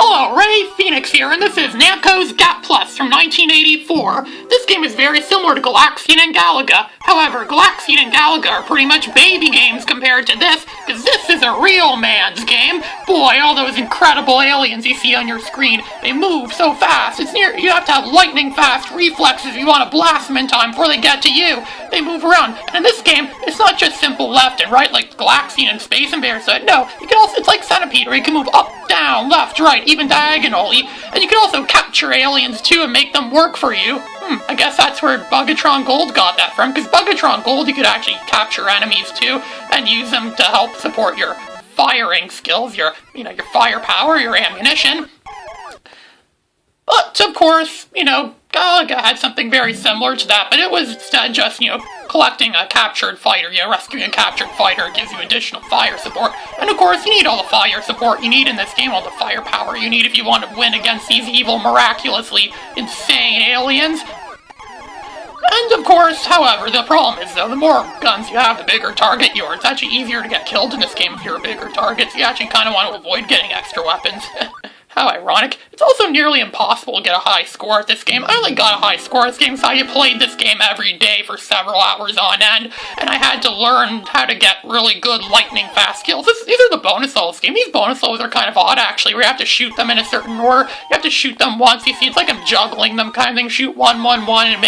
Hello, Ray Phoenix here, and this is Namco's Gaplus from 1984. This game is very similar to Galaxian and Galaga. However, Galaxian and Galaga are pretty much baby games compared to this, because this is a real man's game. Boy, all those incredible aliens you see on your screen, they move so fast. You have to have lightning fast reflexes if you want to blast them in time before they get to you. They move around, and in this game, it's not just simple left and right like Galaxian and Space and Bear said. No, it's like Centipede, where you can move up, down, left, right, even diagonally, and you can also capture aliens too and make them work for you. I guess that's where Bugatron Gold got that from, because Bugatron Gold you could actually capture enemies too and use them to help support your firing skills, your firepower, your ammunition. But, of course, Galaga had something very similar to that, but it was instead just, collecting a captured fighter, rescuing a captured fighter gives you additional fire support. And, of course, you need all the fire support you need in this game, all the firepower you need if you want to win against these evil, miraculously insane aliens. And, of course, however, the problem is, though, the more guns you have, the bigger target you are. It's actually easier to get killed in this game if you're a bigger target, so you actually kind of want to avoid getting extra weapons. How ironic. It's also nearly impossible to get a high score at this game. I only got a high score at this game, so I played this game every day for several hours on end, and I had to learn how to get really good lightning-fast skills. These are the bonus levels game. These bonus levels are kind of odd, actually, where you have to shoot them in a certain order. You have to shoot them once. You see, it's like I'm juggling them kind of thing. Shoot 1, 1, 1, and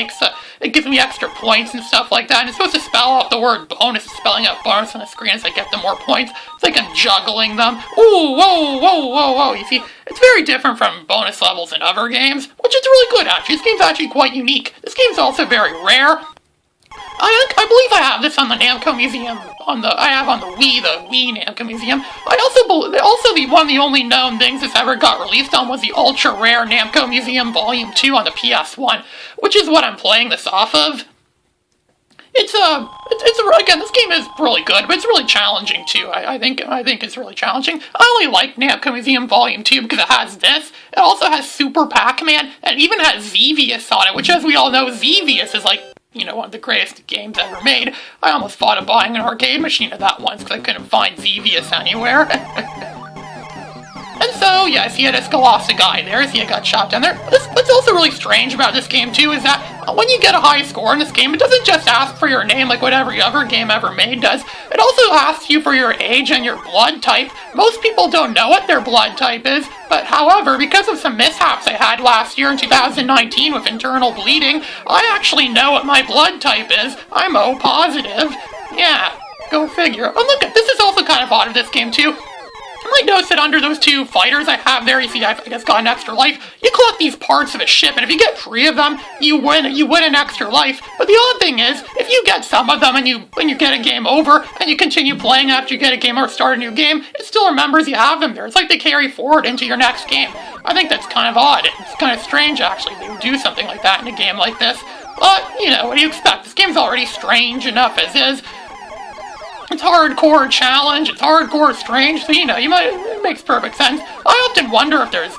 it gives me extra points and stuff like that. And it's supposed to spell out the word bonus, spelling out bonus on the screen as I get the more points. It's like I'm juggling them. Ooh, whoa, whoa, whoa, whoa. You see, it's very different from bonus levels in other games, which is really good, actually. This game's actually quite unique. This game's also very rare. I believe I have this on the Namco Museum, on the Wii Namco Museum. One of the only known things that's ever got released on was the ultra-rare Namco Museum Volume 2 on the PS1, which is what I'm playing this off of. Again, this game is really good, but it's really challenging too. I think it's really challenging. I only like Namco Museum Volume 2 because it has this. It also has Super Pac-Man, and it even has Xevious on it, which, as we all know, Xevious is like, one of the greatest games ever made. I almost thought of buying an arcade machine of that once because I couldn't find Xevious anywhere. And so, yeah, I see this Colossus guy there. I see I got shot down there. What's also really strange about this game, too, is that when you get a high score in this game, it doesn't just ask for your name like what every other game ever made does. It also asks you for your age and your blood type. Most people don't know what their blood type is, but however, because of some mishaps I had last year in 2019 with internal bleeding, I actually know what my blood type is. I'm O positive. Yeah, go figure. Oh, look, this is also kind of odd of this game, too. You might notice that under those two fighters I have there, you see I guess got an extra life. You collect these parts of a ship, and if you get 3 of them, you win an extra life. But the odd thing is, if you get some of them and you get a game over, and you continue playing after you get a game or start a new game, it still remembers you have them there. It's like they carry forward into your next game. I think that's kind of odd. It's kind of strange, actually, they would do something like that in a game like this. But, what do you expect? This game's already strange enough as is. It's hardcore challenge, it's hardcore strange, so it makes perfect sense. I often wonder if there's,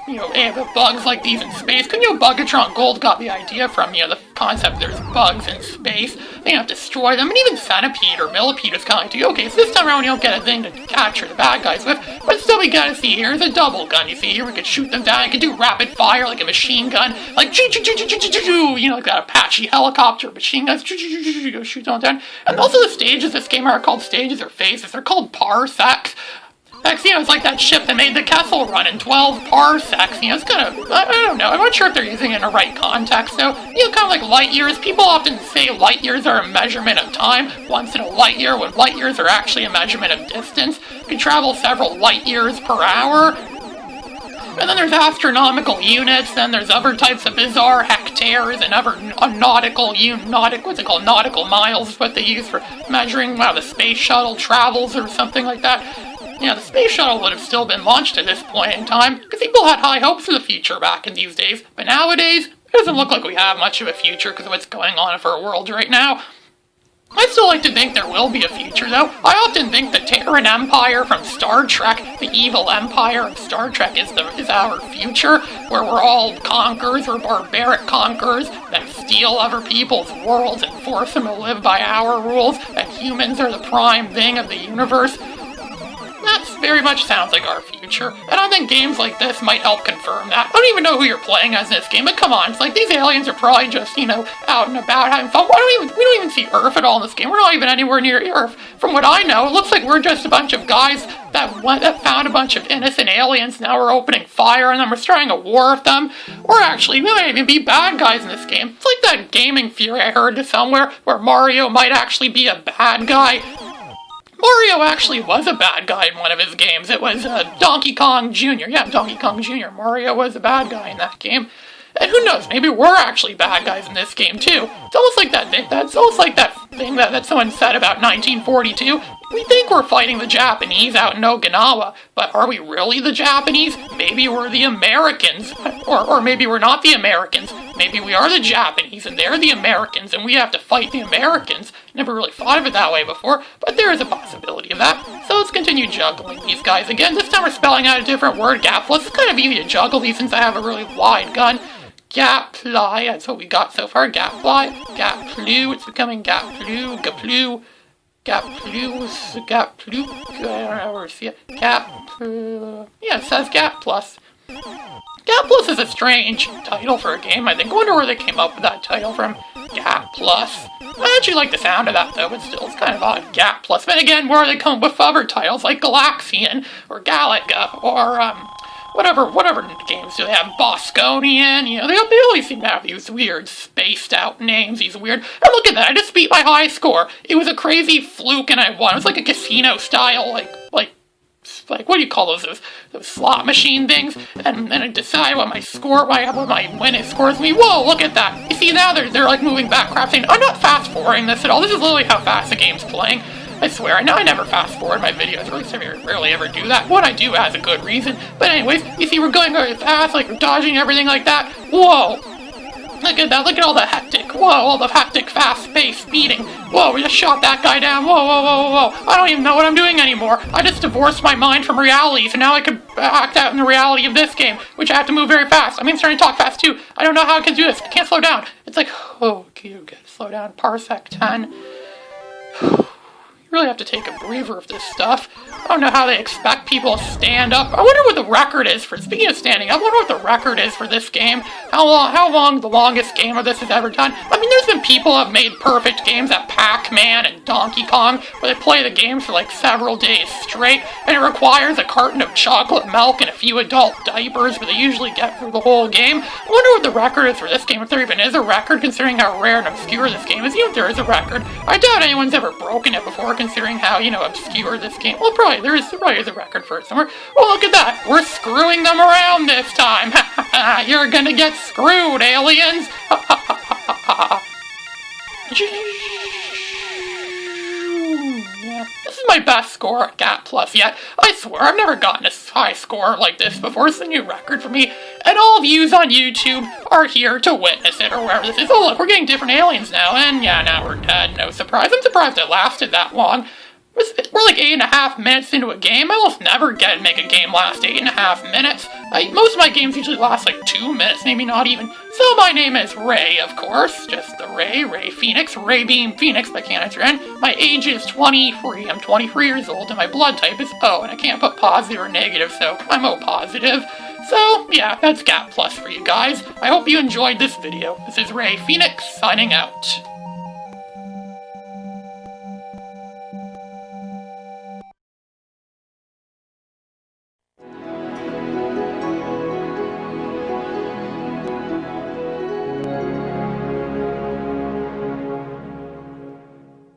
bugs like these in space. Because, Bugatron Gold got the idea from, the concept there's bugs in space. They have to destroy them, and even Centipede or Millipede is kind of like, okay, so this time around you don't get a thing to capture the bad guys with, but still we gotta see, here's a double gun, you see, here we can shoot them down, you can do rapid fire like a machine gun, like like that Apache helicopter machine guns, shoot them down. And also the stages of this game are called stages or phases, they're called parsecs. It's like that ship that made the Kessel run in 12 parsecs. It's kind of, I don't know, I'm not sure if they're using it in the right context, so, kind of like light years. People often say light years are a measurement of time, once in a light year, when light years are actually a measurement of distance. You can travel several light years per hour. And then there's astronomical units, then there's other types of bizarre hectares and other nautical miles is what they use for measuring how the space shuttle travels or something like that. The space shuttle would have still been launched at this point in time, because people had high hopes for the future back in these days. But nowadays, it doesn't look like we have much of a future because of what's going on in our world right now. I still like to think there will be a future, though. I often think the Terran Empire from Star Trek, the evil empire of Star Trek, is our future, where we're all conquerors, or barbaric conquerors, that steal other people's worlds and force them to live by our rules, and humans are the prime thing of the universe. that very much sounds like our future. And I think games like this might help confirm that. I don't even know who you're playing as in this game, but come on, it's like these aliens are probably just, out and about having fun. We don't even see Earth at all in this game. We're not even anywhere near Earth. From what I know, it looks like we're just a bunch of guys that found a bunch of innocent aliens. Now we're opening fire on them. We're starting a war with them. Or actually, we might even be bad guys in this game. It's like that gaming theory I heard somewhere where Mario might actually be a bad guy. Mario actually was a bad guy in one of his games. It was Donkey Kong Jr. Yeah, Donkey Kong Jr. Mario was a bad guy in that game. And who knows, maybe we're actually bad guys in this game too. It's almost like that thing that someone said about 1942. We think we're fighting the Japanese out in Okinawa, but are we really the Japanese? Maybe we're the Americans. Or maybe we're not the Americans. Maybe we are the Japanese and they're the Americans and we have to fight the Americans. Never really thought of it that way before, but there is a possibility of that. So let's continue juggling these guys again. This time we're spelling out a different word, Gaplus. It's kind of easy to juggle these since I have a really wide gun. Gaply, that's what we got so far. Gaply, Gaplu, it's becoming Gaplu, Gaplu, Gaplus, Gaplu, I don't know where to see it. Gaplu, yeah, it says Gaplus. Gaplus is a strange title for a game, I think. I wonder where they came up with that title from. Gaplus. I actually like the sound of that, though, but still, it's kind of odd. Gaplus. But again, where they come with other titles like Galaxian or Galaga or, whatever games do they have? Bosconian, they always seem to have these weird, spaced-out names, these weird... And look at that, I just beat my high score. It was a crazy fluke and I won. It was like a casino-style, like what do you call those slot machine things? And then I decide what my winning scores me. Whoa, look at that. You see now they're like moving back, crap saying, I'm not fast-forwarding this at all. This is literally how fast the game's playing. I swear, I never fast-forward my videos. I rarely ever do that. When I do, it has a good reason. But anyways, you see we're going very fast, like we're dodging everything like that. Whoa! Look at that, look at all the hectic, all the hectic fast-paced speeding. Whoa, we just shot that guy down, whoa. I don't even know what I'm doing anymore. I just divorced my mind from reality, so now I can act out in the reality of this game, which I have to move very fast. I'm starting to talk fast too. I don't know how I can do this. I can't slow down. It's like, you gotta slow down. Parsec 10. Really have to take a breather of this stuff. I don't know how they expect people to stand up. I wonder what the record is for, speaking of standing up, I wonder what the record is for this game. How long the longest game of this has ever done. There's been people who have made perfect games at Pac-Man and Donkey Kong, where they play the games for like several days straight, and it requires a carton of chocolate milk and a few adult diapers, but they usually get through the whole game. I wonder what the record is for this game, if there even is a record, considering how rare and obscure this game is. Even if there is a record, I doubt anyone's ever broken it before, considering how, obscure this game. Well, probably there is a record for it somewhere. Well, look at that. We're screwing them around this time. You're gonna get screwed, aliens. Yeah, this is my best score at Gaplus yet. I swear, I've never gotten a high score like this before. It's a new record for me. And all views on YouTube are here to witness it, or wherever this is. Oh, look, we're getting different aliens now. And yeah, now we're dead. No surprise. I'm surprised it lasted that long. We're like 8.5 minutes into a game. I almost never make a game last 8.5 minutes. Most of my games usually last like 2 minutes, maybe not even. So my name is Ray, of course. Just the Ray Phoenix, Ray Beam Phoenix by Canada's End. My age is 23. I'm 23 years old, and my blood type is O, and I can't put positive or negative, so I'm O positive. So, yeah, that's Gaplus for you guys. I hope you enjoyed this video. This is Ray Phoenix, signing out.